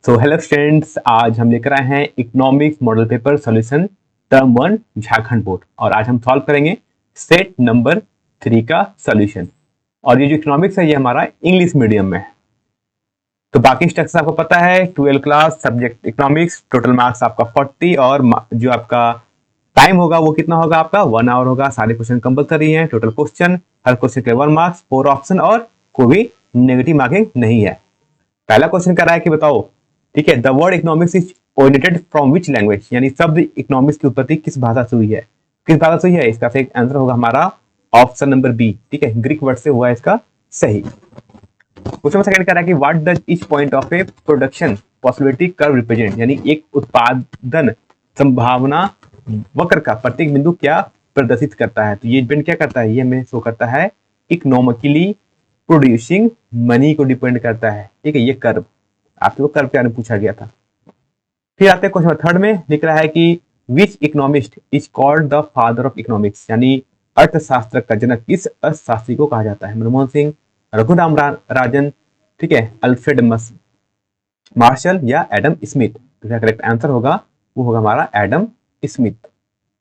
So hello students, आज हम लेकर आए हैं economics model paper solution term 1 Jharkhand board. और आज हम सॉल्व करेंगे सेट नंबर 3 का सॉल्यूशन। और ये जो इकोनॉमिक्स है ये हमारा इंग्लिश मीडियम में है। तो बाकी स्ट्रक्चर आपको पता है, 12 class subject economics, total marks आपका 40 और जो आपका टाइम होगा वो कितना होगा, आपका 1 आवर होगा। सारे क्वेश्चन कंपलसरी हैं, टोटल क्वेश्चन, हर क्वेश्चन के 1 मार्क्स, 4 ऑप्शन और कोई भी नेगेटिव मार्किंग नहीं है। पहला क्वेश्चन कर रहा है कि बताओ, ठीक है, the word economics is originated from which language, यानी शब्द इकोनॉमिक्स की उत्पत्ति किस भाषा से हुई है। किस भाषा से हुई है, इसका सही आंसर होगा हमारा ऑप्शन नंबर बी। ठीक है, ग्रीक वर्ड से हुआ है इसका सही। क्वेश्चन सेकंड कह रहा है कि what does each point of A production possibility curve represent, यानी एक उत्पादन संभावना वक्र का प्रत्येक बिंदु क्या प्रदर्शित करता है। तो ये डिपेंड क्या करता है, ये हमें शो करता है इकोनॉमिकली प्रोड्यूसिंग मनी को डिपेंड करता है। ठीक है, ये कर्व आपको कर्व के बारे में पूछा गया था। फिर आते हैं क्वेश्चन थर्ड में, लिख रहा है कि which economist is called the father of economics, यानी अर्थशास्त्र का जनक किस अर्थशास्त्री को कहा जाता है। मनमोहन सिंह, रघुराम राजन, ठीक है, अल्फ्रेड मार्शल या एडम स्मिथ। तो क्या करेक्ट आंसर होगा, वो होगा हमारा एडम स्मिथ।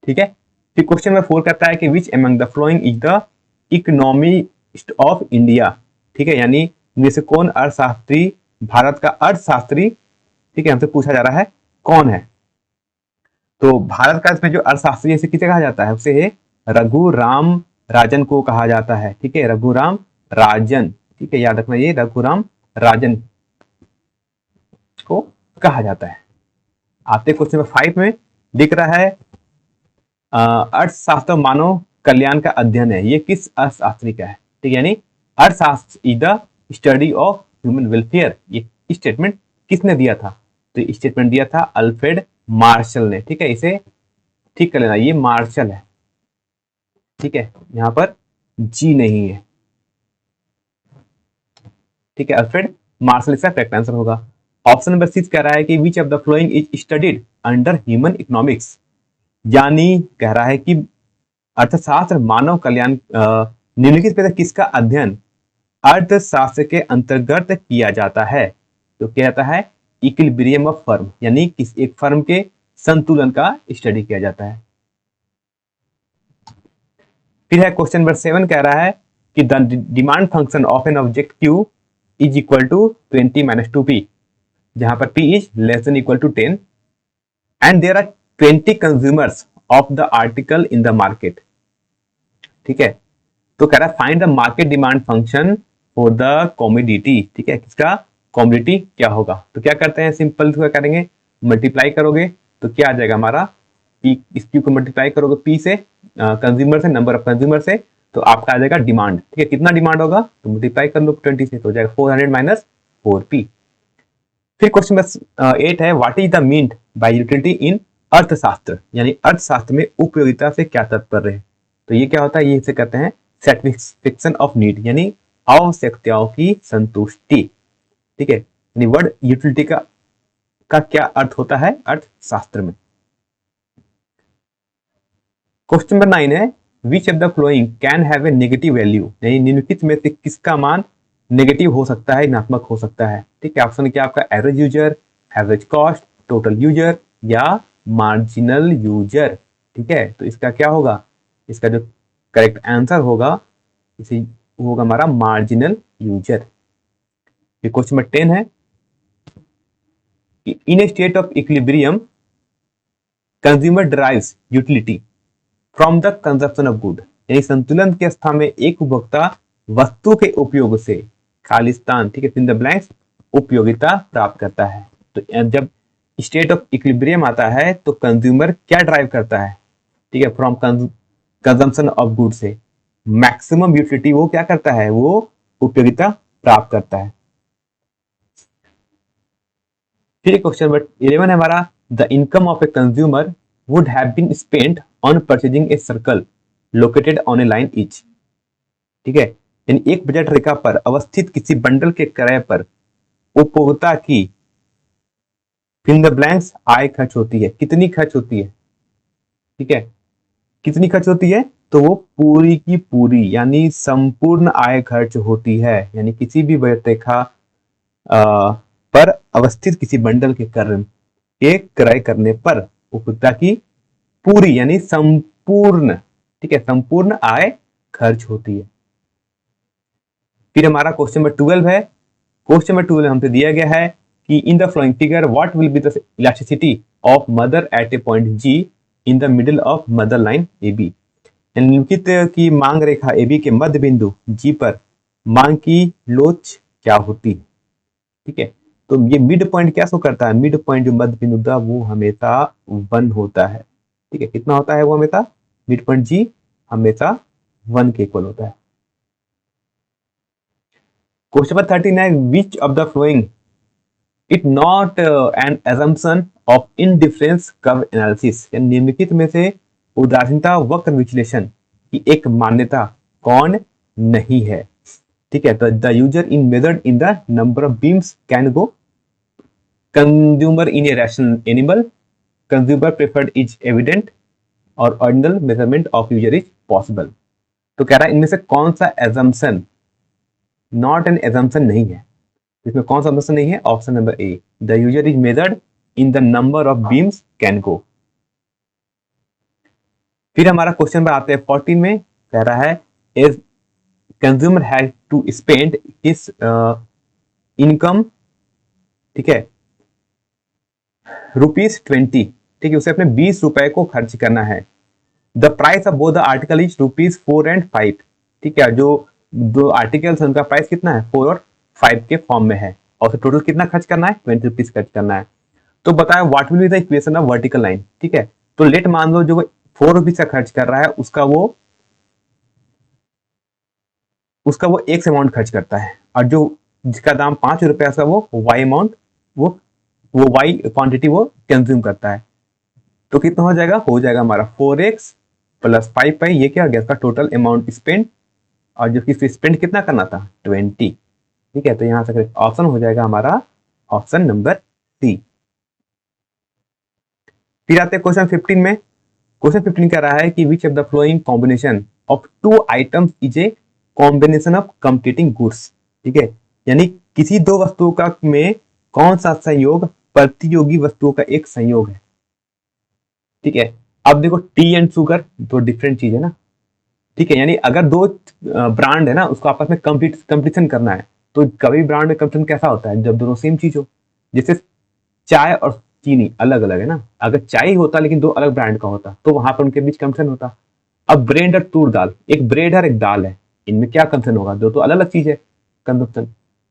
ठीक है, फिर क्वेश्चन नंबर 4 कहता है कि which among the following is the economist of India. ठीक है, यानी इनमें से कौन अर्थशास्त्री, भारत का अर्थशास्त्री, ठीक है, हमसे पूछा जा रहा है कौन है। तो भारत का इसमें जो अर्थशास्त्री है किसे कहा जाता है, उसे रघुराम राजन को कहा जाता है। ठीक है, रघुराम राजन, ठीक है, याद रखना ये रघुराम राजन को कहा जाता है। आते क्वेश्चन नंबर 5 में दिख रहा है अर्थशास्त्र मानव कल्याण का अध्ययन है, ये किस अर्थशास्त्री का है। ठीक है, यानी अर्थशास्त्र is the study of human welfare, ये स्टेटमेंट किसने दिया था। तो स्टेटमेंट दिया था अल्फ्रेड मार्शल ने। ठीक है, इसे ठीक कर लेना, ये मार्शल है। ठीक है, यहां पर जी नहीं है। ठीक है, अल्फ्रेड मार्शल इसका करेक्ट आंसर होगा। ऑप्शन नंबर 6 कह रहा है कि which of the following is studied under human economics, यानी कह रहा है कि अर्थशास्त्र मानव कल्याण निम्नलिखित में से किसका अध्ययन अर्थशास्त्र के अंतर्गत किया जाता है। तो क्या जाता है, इक्विलिब्रियम ऑफ फर्म, यानी किस एक फर्म के संतुलन का स्टडी किया जाता है। फिर है क्वेश्चन नंबर 7 कह रहा है कि the demand function of an object Q is equal to 20 - 2p, जहां पर p is less than equal to 10 and there are 20 consumers of the article in the market. ठीक है, तो कह रहा है find the market demand function for the commodity. ठीक है, किसका कॉमोडिटी क्या होगा। तो क्या करते हैं, सिंपल क्या करेंगे, मल्टीप्लाई करोगे तो क्या आ जाएगा हमारा पी, इस क्यू को मल्टीप्लाई करोगे पी से, कंज्यूमर से, नंबर ऑफ कंज्यूमर से, तो आपका आ जाएगा डिमांड। ठीक है, कितना डिमांड होगा तो मल्टीप्लाई कर लो 20 से, तो हो जाएगा 400 - 4p। फिर क्वेश्चन नंबर 8 है what is the mean by utility in अर्थशास्त्र, यानी अर्थशास्त्र में उपयोगिता से क्या तात्पर्य है। तो ये क्या होता है, ये इसे कहते हैं सेटिस्फैक्शन ऑफ नीड, यानी आवश्यकताओं की संतुष्टि। ठीक है, यानी वर्ड यूटिलिटी का क्या अर्थ होता है अर्थशास्त्र में। क्वेश्चन नंबर 9 है which of the flowing can have a negative value, यानी निम्नलिखित में से किसका मान नेगेटिव हो सकता है, ऋणात्मक हो सकता है। ठीक है, ऑप्शन क्या आपका average user, average cost, total user या मार्जिनल यूजर। ठीक है, तो इसका क्या होगा, इसका जो करेक्ट आंसर होगा इसे होगा हमारा मार्जिनल यूजर। क्वेश्चन नंबर 10 है कि in a state of equilibrium consumer derives utility from the consumption of good, यानी संतुलन की अवस्था में एक उपभोक्ता वस्तु के उपयोग से खालिस्तान, ठीक है, इन द ब्लैंक्स, उपयोगिता प्राप्त करता है। तो जब स्टेट ऑफ इक्विलिब्रियम आता है तो कंज्यूमर क्या ड्राइव करता है, ठीक है, फ्रॉम कंजम्पशन ऑफ गुड से मैक्सिमम यूटिलिटी वो क्या करता है, वो उपयोगिता प्राप्त करता है। फिर क्वेश्चन नंबर 11 है हमारा the income of a consumer would have been spent on purchasing a circle located on a line each. ठीक है, यानी एक बजट रेखा पर अवस्थित किसी बंडल के क्रय पर उपभोक्ता की फिल द ब्लैंक्स आय खर्च होती है। कितनी खर्च होती है, ठीक है, कितनी खर्च होती है, तो वो पूरी की पूरी यानी संपूर्ण आय खर्च होती है। यानी किसी भी बजट रेखा पर अवस्थित किसी बंडल के क्रय करने पर उपभोक्ता की पूरी यानी संपूर्ण, ठीक है, संपूर्ण आय खर्च होती है। फिर हमारा क्वेश्चन नंबर 12 है। क्वेश्चन नंबर 12 हमसे दिया गया है कि in the flowing figure what will be the elasticity of mother at a point G in the middle of mother line A B. निम्नलिखित की मांग रेखा ए बी के मध्य बिंदु जी पर मांग की लोच क्या होती है। ठीक है, तो ये मिड पॉइंट क्या शो करता है, मिड पॉइंट जो मध्य बिंदु था वो हमेशा 1 होता है। ठीक है, कितना होता है वो हमेशा, मिड पॉइंट जी हमेशा 1 के इक्वल होता है। क्वेश्चन नंबर 13 है which of the flowing it not an assumption of indifference curve analysis. निम्नलिखित में से उदासीनता वक्र विश्लेषण की एक मान्यता कौन नहीं है। ठीक है, तो the user in measured in the number of beams can go, consumer in a rational animal, consumer preferred is evident और ordinal measurement of user is possible. तो कह रहा है इनमें से कौन सा एजम्पशन, नॉट एन एजम्पशन नहीं है, इसमें कौन सा ऑप्शन नहीं है, option number A, the user is measured in the number of beams can गो। फिर हमारा क्वेश्चन पर आते हैं 14 में, कह रहा है is consumer has to spend his income, ठीक है, ₹20, ठीक है, उसे अपने 20 रुपए को खर्च करना है। The price of both the article is ₹4 and 5, ठीक है, जो दो आर्टिकल्स उनका प्राइस कितना है 4 और 5 के फॉर्म में है और फिर टोटल कितना खर्च करना है ₹20 खर्च करना है। तो बताओ what will be the equation of vertical line. ठीक है, तो लेट मान लो जो ₹4 का खर्च कर रहा है उसका वो एक्स अमाउंट खर्च करता है और जो जिसका दाम ₹5 का वो वाई अमाउंट, वो वाई क्वांटिटी वो कंज्यूम करता है। तो कितना हो जाएगा हमारा 4x + 5y, ये क्या हो गया इसका टोटल अमाउंट स्पेंड, और जो कि स्पेंड कितना करना था 20। ठीक है, तो यहां से ऑप्शन हो जाएगा हमारा ऑप्शन नंबर सी। फिर आते हैं क्वेश्चन 15 में। क्वेश्चन 15 कह रहा है कि which of the flowing combination of 2 items is a combination of competing goods. ठीक है, यानी किसी दो वस्तुओं का में कौन सा संयोग प्रतियोगी वस्तुओं का एक संयोग है। ठीक है, अब देखो टी एंड शुगर दो डिफरेंट चीज है ना। ठीक है, यानी अगर दो ब्रांड है ना उसको आपस में कंपटीशन करना है, तो कभी ब्रांड में कंपटीशन कैसा होता है जब दोनों सेम चीज हो। जैसे चाय और चीनी अलग अलग है ना, अगर चाय होता लेकिन दो अलग ब्रांड का होता तो वहां पर उनके बीच कंपटीशन होता। अब ब्रेड और तूर दाल, एक ब्रेड और एक दाल है, इनमें क्या कंपटीशन होगा, दो तो अलग अलग चीज है कंपटीशन।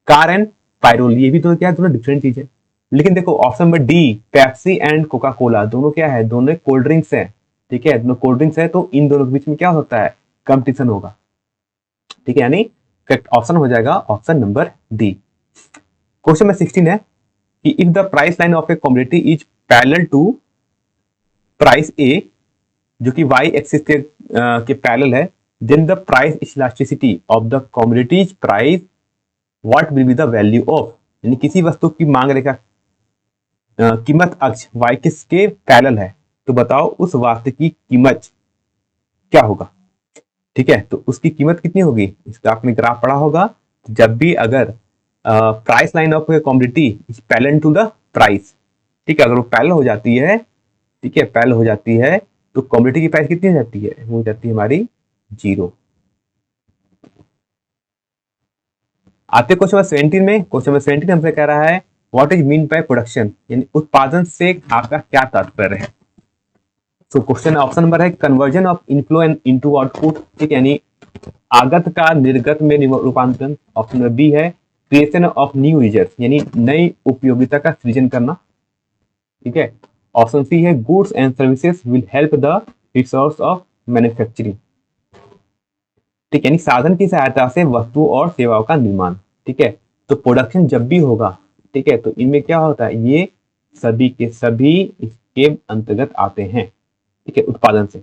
कार एंड पायरोल, ये भी तो क्या है, दोनों डिफरेंट चीज है। लेकिन देखो option number D Pepsi and Coca Cola, दोनों क्या है, दोनों कोल्ड ड्रिंक्स है। ठीक है, दोनों कोल्ड ड्रिंक्स है, तो इन दोनों के बीच में क्या होता है, कंपटीशन होगा। ठीक है, यानी करेक्ट ऑप्शन हो जाएगा option number D. Question number 16 है कि if the price line of a commodity is parallel to price a, जो कि y एक्सिस के पैरेलल है, then the price elasticity of the commodities price what will be the value of. यानी किसी वस्तु की मांग रेखा कीमत अक्ष y किसके पैरेलल है, तो बताओ उस वस्तु की कीमत क्या होगा। ठीक है, तो उसकी कीमत कितनी होगी, इसका आपने ग्राफ पढ़ा होगा। जब भी अगर price line of commodity is parallel to the price, ठीक है, अगर वो पैरेलल हो जाती है, ठीक है, पैरेलल हो जाती है, तो कमोडिटी की प्राइस कितनी हो जाती है, वो हो जाती है हमारी 0। आते क्वेश्चन नंबर 17 में। क्वेश्चन नंबर 17 हमसे कह रहा है what is mean by production, यानी उत्पादन से आपका क्या तात्पर्य है। तो क्वेश्चन ऑप्शन नंबर है conversion of inflow and into output, ठीक है, यानी आगत का निर्गत में रूपांतरण। ऑप्शन नंबर बी है क्रिएशन ऑफ न्यू यूजर्स, यानी नई उपयोगिता का सृजन करना। ठीक है, ऑप्शन सी है goods and services will help the resource of manufacturing. ठीक है, यानी साधन की सहायता से वस्तुओं और सेवाओं का निर्माण। ठीक है, तो प्रोडक्शन जब भी होगा, ठीक है, तो इनमें क्या होता है, ये सभी के सभी इसके अंतर्गत आते हैं। ठीक है, उत्पादन से।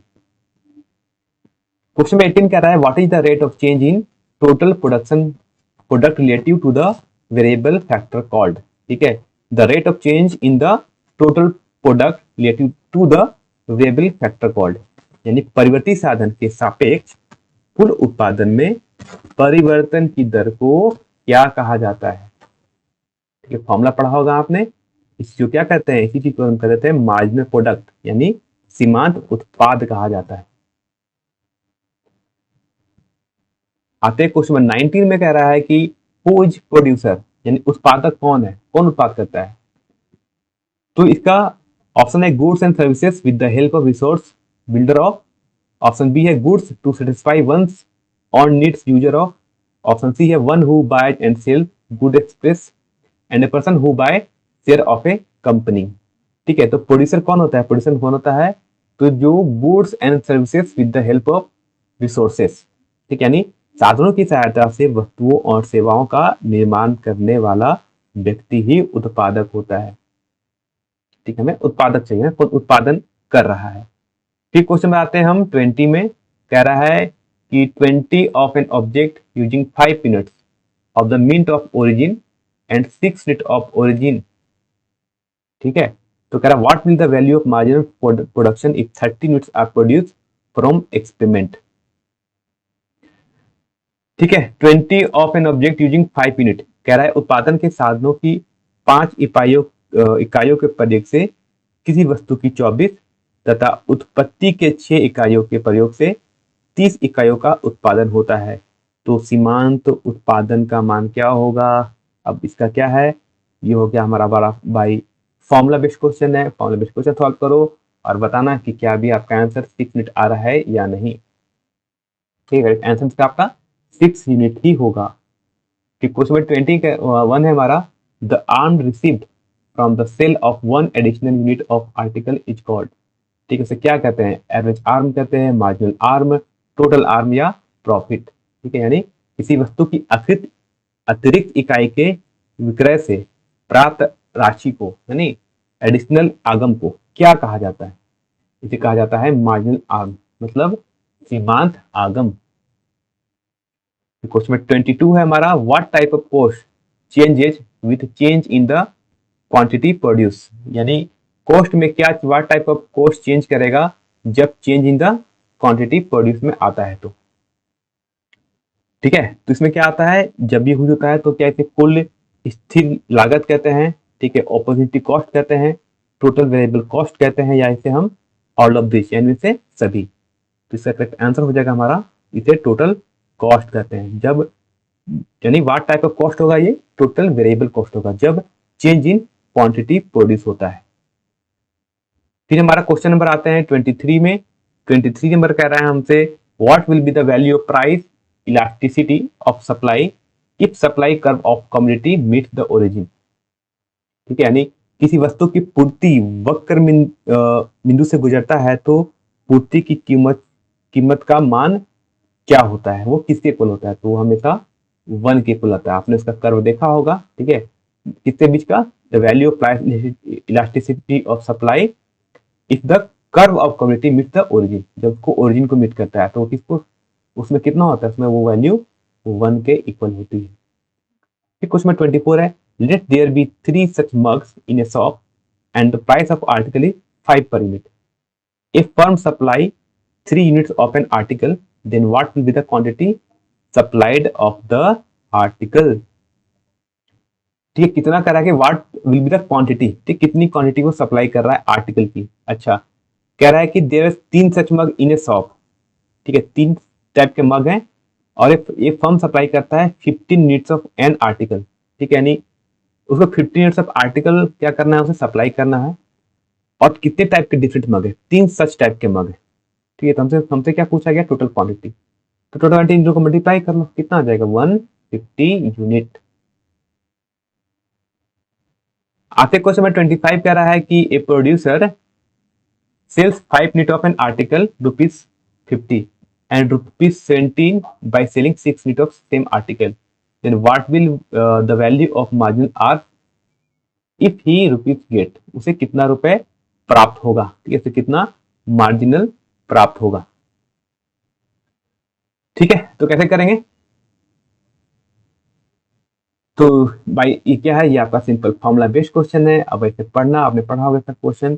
क्वेश्चन 18 कह रहा है what is the rate of change in total production product relative to the variable factor called. ठीक है, the rate of change in the total product relative to the variable factor called, यानी परिवर्ती साधन के सापेक्ष कुल उत्पादन में परिवर्तन की दर को क्या कहा जाता है। ठीक है, फॉर्मूला पढ़ा होगा आपने। इसको क्या कहते हैं, इसी चीज को हम कहते हैं मार्जिनल प्रोडक्ट, यानी सीमांत उत्पाद कहा जाता है। आते क्वेश्चन 19 में कह रहा है कि हु इज प्रोड्यूसर, यानी उत्पादक कौन है, कौन उत्पाद करता है। तो इसका ऑप्शन है goods and services with the help of resource builder of. Option B है goods to satisfy once on needs user of. Option C है one who buy and sell good express and a person who buy share of a company. ठीक है, तो producer कौन होता है, producer कौन होता है, तो जो goods and services with the help of resources, ठीक है, यानी साधनों की सहायता से वस्तुओं और सेवाओं का निर्माण करने वाला व्यक्ति ही उत्पादक होता है। ठीक है, हमें उत्पादक चाहिए, कौन उत्पादन कर रहा है। फिर क्वेश्चन में आते हैं हम 20 में, कह रहा है कि 20 of an object using 5 units of the mint of origin and 6 unit of origin. ठीक है, तो कह रहा है what will the value of marginal production if 30 units are produced from experiment. ठीक है, 20 of an object using 5 unit, कह रहा है उत्पादन के साधनों की 5 इकाइयों के प्रयोग से किसी वस्तु की 24 तथा उत्पत्ति के 6 इकाइयों के प्रयोग से 30 इकाइयों का उत्पादन होता है। तो सीमांत उत्पादन का मान क्या होगा। अब इसका क्या है, ये हो गया हमारा बड़ा भाई फॉर्मूला बेस्ड क्वेश्चन है। फॉर्मूला बेस्ड क्वेश्चन सॉल्व करो और बताना कि क्या भी आपका आंसर 6 यूनिट आ रहा है या नहीं। ठीक है, आंसर इसका आपका 6 यूनिट ही होगा। क्वेश्चन नंबर 20 का 1 है हमारा, the arm received from the sale of 1 additional unit of article is called. ठीक है, क्या कहते हैं, एवरेज आर्म कहते हैं, मार्जिनल आर्म, टोटल आर्म या प्रॉफिट। ठीक है, यानी किसी वस्तु की अतिरिक्त इकाई के विक्रय से प्राप्त राशि को, यानी एडिशनल आगम को क्या कहा जाता है, इसे कहा जाता है मार्जिनल आर्म, मतलब सीमांत आगम। क्वेश्चन 22 है हमारा, what type of cost changes with change in the quantity produce, यानी कॉस्ट में क्या, what type of cost change करेगा जब change in the quantity produce में आता है। तो ठीक है, तो इसमें क्या आता है, जब ये होता है तो क्या इसे कुल स्थिर लागत कहते हैं। ठीक है, अपॉर्चुनिटी कॉस्ट कहते हैं, टोटल वेरिएबल कॉस्ट कहते हैं, या इसे हम ऑल ऑफ दिस, यानी से सभी। तो इसका करेक्ट आंसर हो जाएगा हमारा, इसे टोटल कॉस्ट कहते हैं। जब यानी व्हाट टाइप ऑफ कॉस्ट होगा, ये टोटल वेरिएबल कॉस्ट होगा जब चेंज इन क्वांटिटी प्रोड्यूस होता है। फिर हमारा क्वेश्चन नंबर आते हैं 23 में। 23 नंबर कह रहा है हमसे, what will be the value of price elasticity of supply if supply curve of community meet the origin. ठीक है, यानी किसी वस्तु की पूर्ति वक्र बिंदु से गुजरता है तो पूर्ति की कीमत का मान क्या होता है, वो किसके इक्वल होता है, तो वो हमेशा 1 के इक्वल होता है। आपने उसका कर्व देखा होगा। ठीक है, किसके बीच का, the value of price elasticity of supply if the curve of community meet the origin, जब उसको ओरिजिन को मीट करता है तो किसको, उसमें कितना होता है, उसमें वो वैल्यू 1 के इक्वल होती है। फिर क्वेश्चन 24 है, let there be 3 such mugs in a shop and the price of article is 5 per unit. If firm supply 3 units of an article then what will be the quantity supplied of the article। ठीक है, कितना कर रहा है कि what will be the quantity, ठीक, कितनी quantity को सप्लाई कर रहा है आर्टिकल की। अच्छा, कह रहा है कि there is 3 such mug in a shop. ठीक है, 3 टाइप के मग हैं और ये फर्म सप्लाई करता है 15 यूनिट्स ऑफ एन आर्टिकल। ठीक है, यानी उसको 15 यूनिट्स ऑफ आर्टिकल क्या करना है, उसे सप्लाई करना है। और कितने टाइप के डिफरेंट मग है, 3 सच टाइप के मग है। ठीक है, तो हमसे क्या पूछा गया, टोटल क्वांटिटी। तो टोटल क्वांटिटी को मल्टीप्लाई कर लो, कितना आ जाएगा, 150 यूनिट। आते क्वेश्चन में 25 कह रहा है कि a producer sells 5 unit of an article ₹50 and ₹17 by selling 6 unit of same article, then what will the value of margin R if he rupees get, उसे कितना रुपए प्राप्त होगा। ठीक है, कितना मार्जिनल प्राप्त होगा। ठीक है, तो कैसे करेंगे, तो भाई ये क्या है, ये आपका सिंपल फॉर्मूला बेस्ड क्वेश्चन है। अब ऐसे पढ़ना, आपने पढ़ा होगा इसका क्वेश्चन।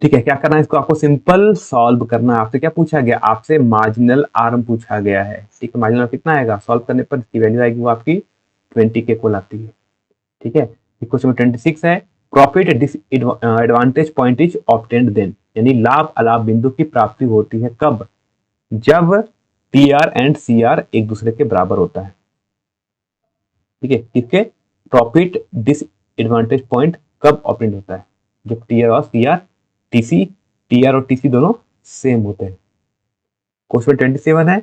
ठीक है, क्या करना है, इसको आपको सिंपल सॉल्व करना है। आपसे क्या पूछा गया, आपसे मार्जिनल आर्म पूछा गया है। ठीक है, मार्जिनल कितना आएगा, सॉल्व करने पर इसकी वैल्यू आएगी वो आपकी 20 के इक्वल आती है। ठीक है। क्वेश्चन नंबर 26 है profit advantage point is obtained then, यानी लाभ अलाभ बिंदु की प्राप्ति होती है कब, जब T R and C R एक दूसरे के बराबर होता है। ठीक है, किसके प्रॉफिट डिसएडवांटेज पॉइंट कब ऑब्टेन्ड होता है, जब टी आर और C R TC T R और टीसी दोनों सेम होते हैं। क्वेश्चन 27 है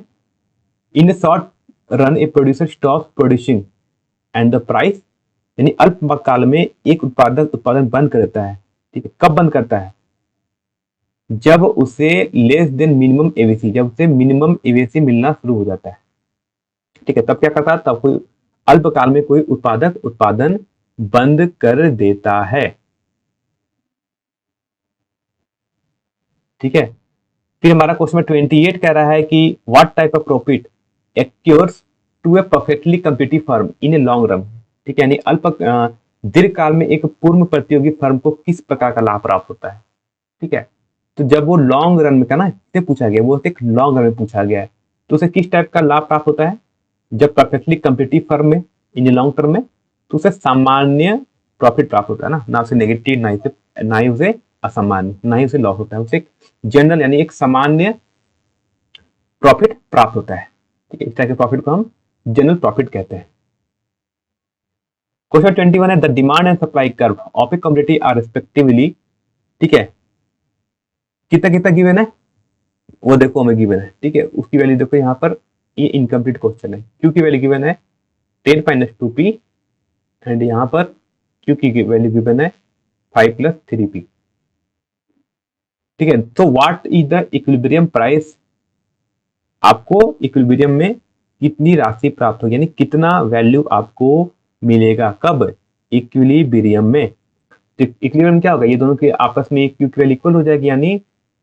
in short run a producer stop producing and the price, यानी अल्पकाल में एक उत्पादक उत्पादन बंद कर देता है। ठीक है, कब बंद करता है, जब उसे लेस देन मिनिमम एवीसी, जब उसे मिनिमम एवीसी मिलना शुरू हो जाता है। ठीक है, तब क्या करता है, तब कोई अल्पकाल में कोई उत्पादक उत्पादन बंद कर देता है। ठीक है, फिर हमारा क्वेश्चन 28 कह रहा है कि what type of profit accrues to a perfectly competitive firm in a long run. ठीक है, यानी दीर्घ काल में एक पूर्ण प्रतियोगी फर्म को किस प्रकार का लाभ प्राप्त होता है। ठीक है, तो जब वो लॉन्ग रन में का ना इससे पूछा गया, वो एक लॉन्ग रन में पूछा गया है, तो उसे किस टाइप का लाभ प्राप्त होता है, जब परफेक्टली कम्पिटिटिव फर्म में इन लॉन्ग टर्म में, तो उसे सामान्य प्रॉफिट प्राप्त होता है ना उसे नेगेटिव, ना ही उसे असामान्य, ना ही उसे लॉस होता है, उसे जनरल यानी एक सामान्य प्रॉफिट प्राप्त होता है। ठीक है, इस तरह के प्रॉफिट को हम जनरल प्रॉफिट कहते हैं। क्वेश्चन 21 है the demand and supply curve of a commodity are respectively. ठीक है, कितना कितना गिवन है वो देखो हमें गिवन है। ठीक है, उसकी वैल्यू देखो यहाँ पर, ये इनकम्प्लीट क्वेश्चन है, क्यू की वैल्यू गिवन है 10-2p एंड यहाँ पर क्यू की वैल्यू गिवन है 5+3p। ठीक है, तो what is the equilibrium price, आपको इक्विलिब्रियम में कितनी राशि प्राप्त होगी, यानी कितना वैल्यू आपको मिलेगा, कब, इक्विलिब्रियम में। तो इक्विलिब्रियम क्या होगा, ये दोनों के आपस में क्यू की वैल्यू इक्वल हो जाएगी, यानी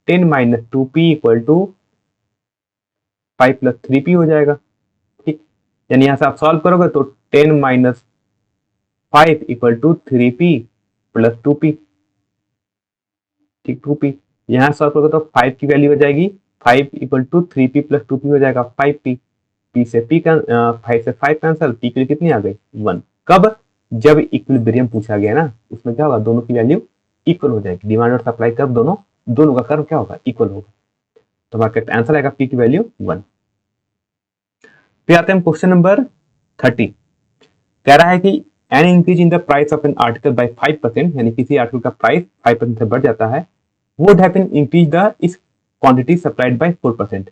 10-2p इक्वल टू 5+3p हो जाएगा। ठीक, यानी यहां से आप सॉल्व करोगे तो 10-5 equal to 3p plus 2p। ठीक, 2p यहां सॉल्व करोगे तो 5 की वैल्यू हो जाएगी 5 equal to 3p plus 2p हो जाएगा 5p। p से p का 5 से 5 कैंसल, p के लिए कितनी आ गई 1। कब, जब इक्विलिब्रियम पूछा गया ना, उसमें क्या होगा, दोनों की वैल्यू इक्वल हो जाएगी, डिमांड और सप्लाई कर्व दोनों का कर्व क्या होगा, इक्वल होगा, तो हमारा आंसर आएगा p की वैल्यू 1। फिर आते हैं क्वेश्चन नंबर 30, कह रहा है कि an increase in the price of an article by 5%, यानी किसी आर्टिकल का प्राइस 5% से बढ़ जाता है, would have been increase the is quantity supplied by 4%,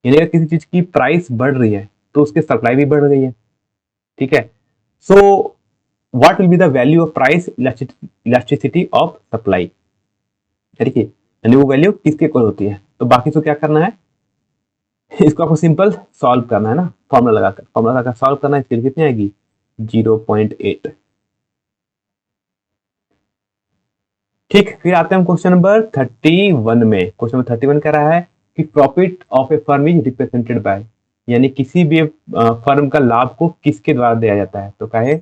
यानी अगर किसी चीज की प्राइस बढ़ रही है तो उसकी सप्लाई भी बढ़ रही है। ठीक है, so what will be the value of price elasticity of supply, ठीक है, यानी वो वैल्यू किसके इक्वल होती है। तो बाकी तो क्या करना है, इसको आपको सिंपल सॉल्व करना है ना, फॉर्मूला लगाकर सॉल्व करना है, इसकी कितनी आएगी 0.8। ठीक, फिर आते हैं क्वेश्चन नंबर 31 में। क्वेश्चन नंबर 31 कह रहा है कि profit of A firm is represented by, यानी किसी भी फर्म का लाभ को किसके द्वारा दिया जाता है, तो कहे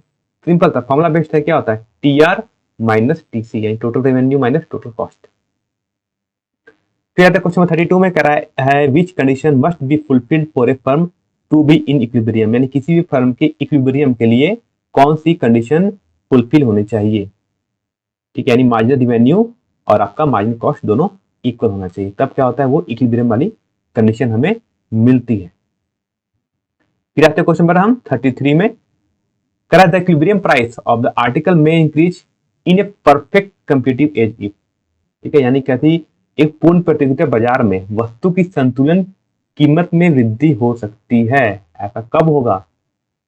सिंपल था, फॉर्मूला बेस्ड है, क्या होता है टीआर माइनस टीसी, यानी total revenue minus total cost. फिर आता है क्वेश्चन 32 में कह रहा है which condition must be fulfilled for a firm to be in equilibrium, यानी किसी भी फर्म के इक्विलिब्रियम के लिए कौन सी कंडीशन फुलफिल होनी चाहिए। ठीक है, यानी मार्जिनल रेवेन्यू और आपका मार्जिनल कॉस्ट दोनों इक्वल होना चाहिए, तब क्या होता है, वो इक्विलिब्रियम वाली कंडीशन हमें मिलती है। फिर आते हैं क्वेश्चन नंबर हम 33 में, कह रहा है the equilibrium price of the article में increase in a perfect competitive as if. ठीक है, यानी कहती एक पूर्ण प्रतियोगिता बाजार में वस्तु की संतुलन कीमत में वृद्धि हो सकती है, ऐसा कब होगा।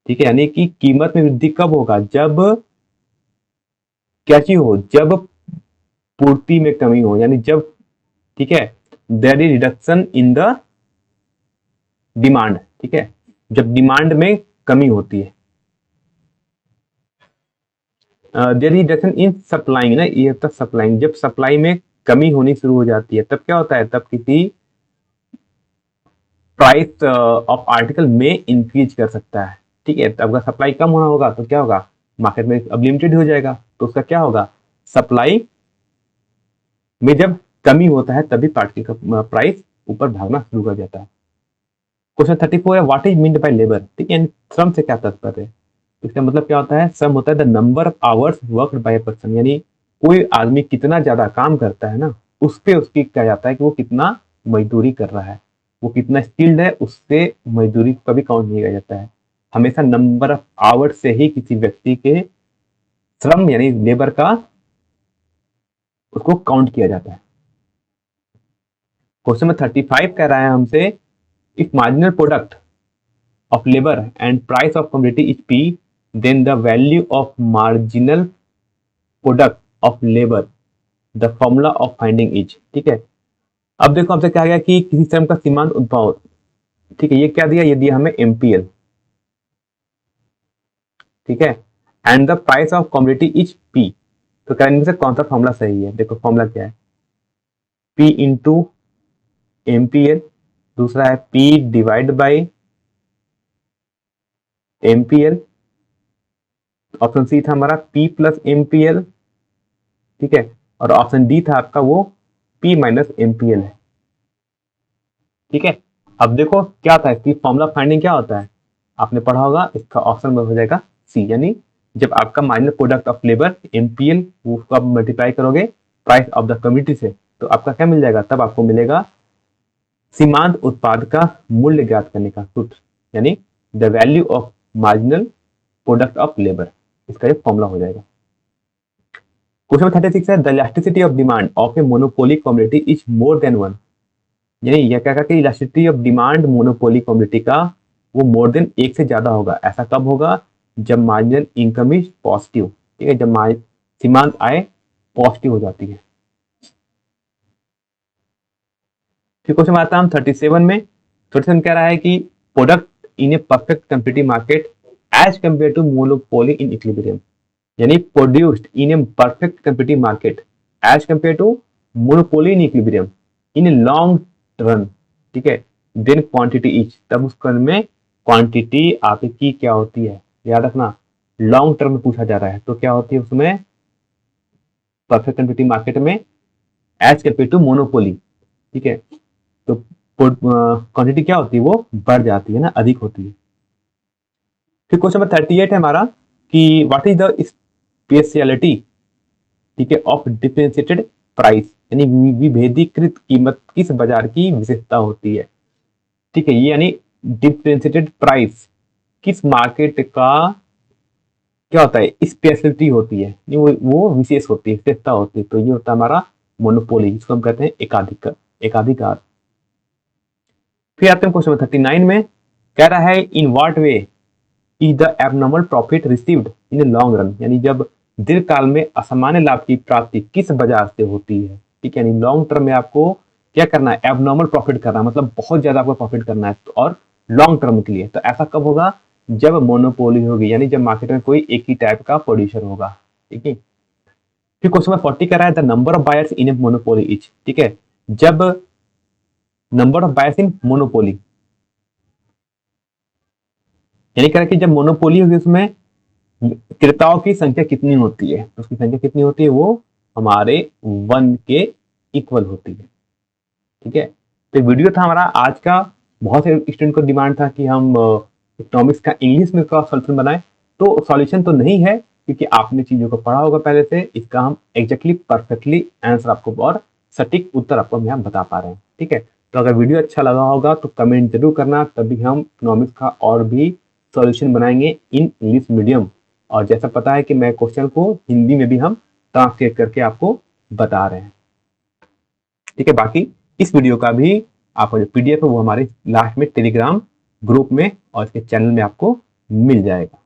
ठीक है, यानी कि कीमत में वृद्धि कब होगा, जब क्या चीज हो, जब पूर्ति में कमी हो, यानी जब, ठीक है, there is reduction in the demand. ठीक है, जब डिमांड में कमी होती है, there is reduction in supplying ना, ये होता सप्लाइंग, जब सप्लाई में कमी होनी शुरू हो जाती है तब क्या होता है, तब किसी प्राइस ऑफ आर्टिकल में इंक्रीज कर सकता है। ठीक है, अगर सप्लाई कम होना होगा तो क्या होगा, मार्केट में अब लिमिटेड हो जाएगा, तो उसका क्या होगा, सप्लाई में जब कमी होता है तभी पार्टिकल का प्राइस ऊपर भागना शुरू कर जाता है। क्वेश्चन 34 है what is meant by labour. ठीक है, श्रम से क्या तात्पर्य है, इसका मतलब क्या होता है, सम होता है the number of hours worked by a person, यानी कोई आदमी कितना ज्यादा काम करता है ना, उस पे उसकी कहा जाता है कि वो कितना मजदूरी कर रहा है, वो कितना स्किल्ड है, उससे मजदूरी को कभी काउंट नहीं किया जाता है। हमेशा नंबर ऑफ आवर्स से ही किसी व्यक्ति के श्रम यानी लेबर का उसको काउंट किया जाता है। क्वेश्चन नंबर 35 कह रहा है हमसे, if marginal product of labor and price of commodity is P, then the value of marginal product of labor, the formula of finding is। ठीक है, अब देखो हमसे क्या गया कि किसी श्रम का सीमांत उत्पाद, ठीक है, ये क्या दिया, ये दिया हमें एमपीएल, ठीक है, and the price of commodity is P. तो क्या इनमें से कौन सा फॉर्मूला सही है, देखो फॉर्मूला क्या है, पी इंटू एमपीएल, दूसरा है P divide by MPL, option C था हमारा P प्लस एमपीएल, ठीक है, और ऑप्शन डी था आपका वो P माइनस एमपीएल है। ठीक है, अब देखो क्या था इसकी फॉर्मूला फाइंडिंग क्या होता है, आपने पढ़ा होगा, इसका ऑप्शन में हो जाएगा सी, यानी जब आपका minor product of labour MPL वो आप मल्टीप्लाई करोगे प्राइस ऑफ द कम्युनिटी से, तो आपका क्या मिल जाएगा, तब आपको मिलेगा सीमांत उत्पाद का मूल्य ज्ञात करने का सूत्र, यानी the value of marginal product of labour, इसका ये फॉर्मूला हो जाएगा। क्वेश्चन 36 है, the elasticity of demand of a monopoly community is more than one, यानी यह क्या कि elasticity of demand monopoly community का वो मोर देन एक से ज्यादा होगा। ऐसा कब होगा, जब मार्जिनल इनकम इज पॉजिटिव, ठीक है, जब सीमांत आय पॉजिटिव हो जाती है। फिर क्वेश्चन आता है हम 37 में, 37 कह रहा है कि product in a perfect competitive market as compare to monopoly in equilibrium, यानी produced in a perfect competitive market as compare to monopoly in equilibrium in a long run, ठीक है, देन क्वांटिटी इच, तब उस क्रम में quantity आपकी क्या होती है, याद रखना लॉन्ग टर्म में पूछा जा रहा है, तो क्या होती है उसमें परफेक्ट कम्पिटिटिव मार्केट में एज कंपेयर टू मोनोपोली, ठीक है, तो क्वांटिटी क्या होती है वो बढ़ जाती है ना, अधिक होती है। फिर क्वेश्चन नंबर 38 है हमारा कि व्हाट इज द स्पेशलिटी, ठीक है, ऑफ डिफरेंशिएटेड प्राइस, यानी विभेदीकृत कीमत किस बाजार की विशेषता होती है, ठीक है, ये यानी डिफरेंशिएटेड प्राइस किस मार्केट का क्या होता है, स्पेशलिटी होती है, वो विशेष होती है, विशेषता होती है, तो ये होता है हमारा मोनोपोली, जिसको हम कहते हैं एकाधिकार। फिर आते हैं क्वेश्चन नंबर 39 में, कह रहा है in what way is the abnormal profit received in a long run, यानी जब दीर्घकाल में असामान्य लाभ की प्राप्ति किस बाजार से होती है, ठीक है, यानी लॉन्ग टर्म में आपको क्या करना है, एबनॉर्मल प्रॉफिट करना है, मतलब बहुत ज्यादा आपको प्रॉफिट करना है, और लॉन्ग टर्म के लिए, तो ऐसा कब होगा, जब मोनोपोली होगी, यानी जब मार्केट में कोई एक ही टाइप का प्रोड्यूसर होगा। ठीक है, फिर क्वेश्चन नंबर 40 कह रहा है the number of buyers in a monopoly etch, ठीक है, जब number of buyers in monopoly, यानी कह रहा है कि जब मोनोपोली होगी उसमें क्रेताओं की संख्या कितनी होती है, तो उसकी संख्या कितनी होती है, वो हमारे 1 के इक्वल होती है। ठीक है, तो वीडियो था हमारा आज का, बहुत से स्टूडेंट को डिमांड था कि हम इकोनॉमिक्स का इंग्लिश में का सॉल्यूशन बनाए, तो सॉल्यूशन तो नहीं है क्योंकि आपने चीजों को पढ़ा होगा पहले से, इसका हम एग्जैक्टली परफेक्टली आंसर आपको और सटीक उत्तर आपको हम यहाँ बता पा रहे हैं। ठीक है, तो अगर वीडियो अच्छा लगा होगा तो कमेंट जरूर करना, तभी हम इकोनॉमिक्स का और भी सॉल्यूशन बनाएंगे इन इंग्लिश मीडियम, और जैसा पता है कि मैं क्वेश्चन को हिंदी में भी हम ट्रांसलेट करके आपको बता रहे हैं। ठीक है, बाकी इस वीडियो का भी आपका जो PDF है वो हमारे लास्ट में टेलीग्राम ग्रुप में और इसके चैनल में आपको मिल जाएगा।